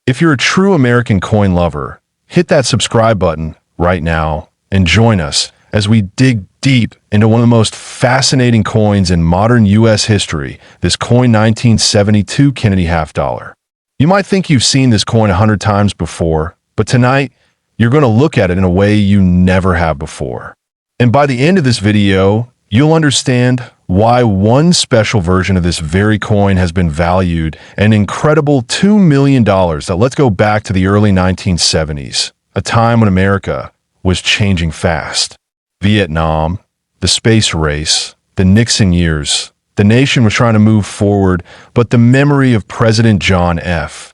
If you're a true American coin lover, hit that subscribe button right now and join us as we dig deep into one of the most fascinating coins in modern U.S. history, this coin 1972 Kennedy half dollar. You might think you've seen this coin 100 times before, but tonight, you're going to look at it in a way you never have before. And by the end of this video, you'll understand why one special version of this very coin has been valued an incredible $2 million. Now let's go back to the early 1970s, a time when America was changing fast. Vietnam, the space race, the Nixon years. The nation was trying to move forward, but the memory of President John F.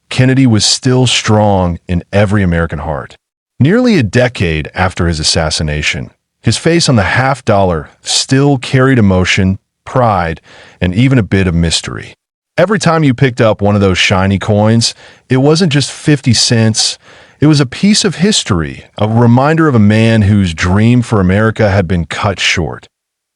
Kennedy was still strong in every American heart. Nearly a decade after his assassination, his face on the half dollar still carried emotion, pride, and even a bit of mystery. Every time you picked up one of those shiny coins, it wasn't just 50 cents. It was a piece of history, a reminder of a man whose dream for America had been cut short.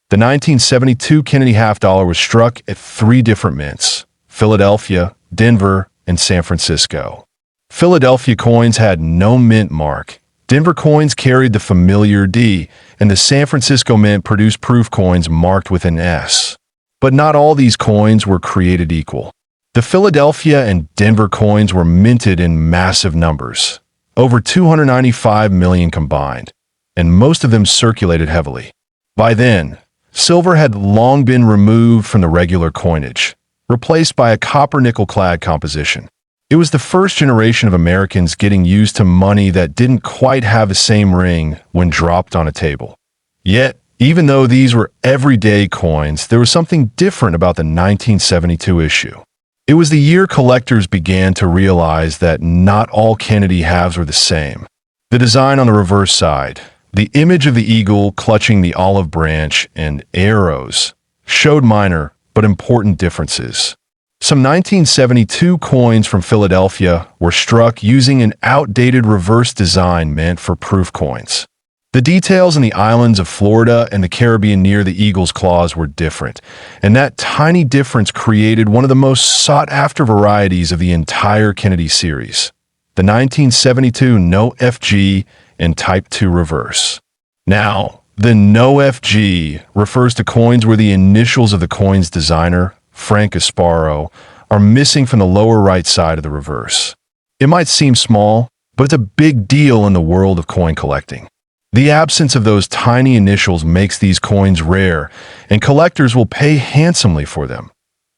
The 1972 Kennedy half dollar was struck at 3 different mints: Philadelphia, Denver, and San Francisco. Philadelphia coins had no mint mark. Denver coins carried the familiar D, and the San Francisco Mint produced proof coins marked with an S. But not all these coins were created equal. The Philadelphia and Denver coins were minted in massive numbers, over 295 million combined, and most of them circulated heavily. By then, silver had long been removed from the regular coinage, replaced by a copper-nickel-clad composition. It was the first generation of Americans getting used to money that didn't quite have the same ring when dropped on a table. Yet, even though these were everyday coins, there was something different about the 1972 issue. It was the year collectors began to realize that not all Kennedy halves were the same. The design on the reverse side, the image of the eagle clutching the olive branch and arrows, showed minor but important differences. Some 1972 coins from Philadelphia were struck using an outdated reverse design meant for proof coins. The details in the islands of Florida and the Caribbean near the eagle's claws were different, and that tiny difference created one of the most sought-after varieties of the entire Kennedy series, the 1972 No FG and Type 2 reverse. Now, the No FG refers to coins where the initials of the coin's designer, Frank Asparo, are missing from the lower right side of the reverse. It might seem small, but it's a big deal in the world of coin collecting. The absence of those tiny initials makes these coins rare, and collectors will pay handsomely for them,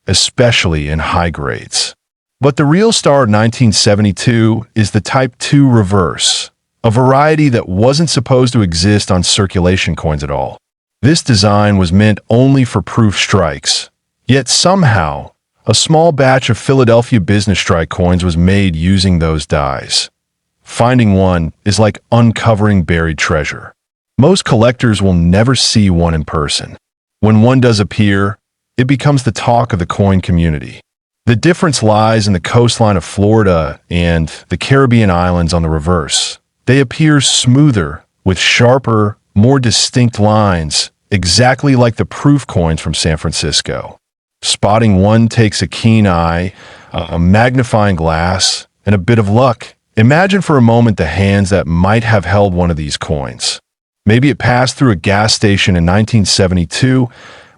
especially in high grades. But the real star of 1972 is the Type 2 reverse, a variety that wasn't supposed to exist on circulation coins at all. This design was meant only for proof strikes. Yet somehow, a small batch of Philadelphia business strike coins was made using those dies. Finding one is like uncovering buried treasure. Most collectors will never see one in person. When one does appear, it becomes the talk of the coin community. The difference lies in the coastline of Florida and the Caribbean islands on the reverse. They appear smoother, with sharper, more distinct lines, exactly like the proof coins from San Francisco. Spotting one takes a keen eye, a magnifying glass, and a bit of luck. Imagine for a moment the hands that might have held one of these coins. Maybe it passed through a gas station in 1972,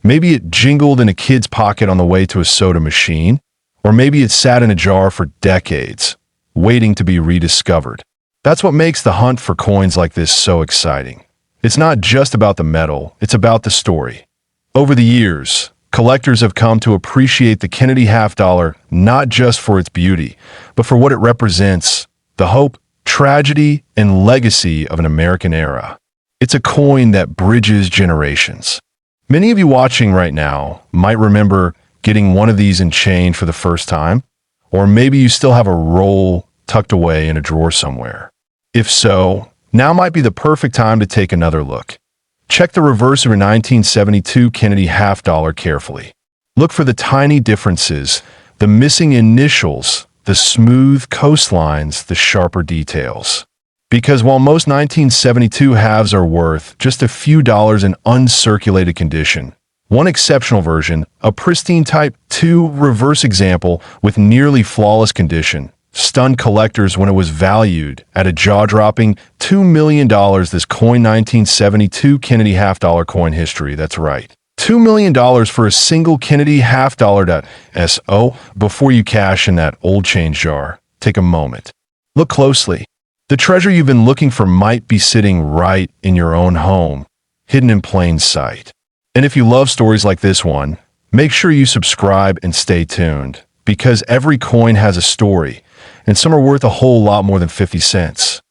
maybe it jingled in a kid's pocket on the way to a soda machine, or maybe it sat in a jar for decades, waiting to be rediscovered. That's what makes the hunt for coins like this so exciting. It's not just about the metal, it's about the story. Over the years, collectors have come to appreciate the Kennedy half dollar not just for its beauty, but for what it represents: the hope, tragedy, and legacy of an American era. It's a coin that bridges generations. Many of you watching right now might remember getting one of these in change for the first time, or maybe you still have a roll tucked away in a drawer somewhere. If so, now might be the perfect time to take another look. Check the reverse of your 1972 Kennedy half dollar carefully. Look for the tiny differences, the missing initials, the smooth coastlines, the sharper details. Because while most 1972 halves are worth just a few dollars in uncirculated condition, one exceptional version, a pristine Type 2 reverse example with nearly flawless condition, stunned collectors when it was valued at a jaw-dropping $2 million. This coin, 1972 Kennedy half-dollar coin history. That's right. $2 million for a single Kennedy half-dollar. So, before you cash in that old change jar, take a moment. Look closely. The treasure you've been looking for might be sitting right in your own home, hidden in plain sight. And if you love stories like this one, make sure you subscribe and stay tuned, because every coin has a story, and some are worth a whole lot more than 50 cents.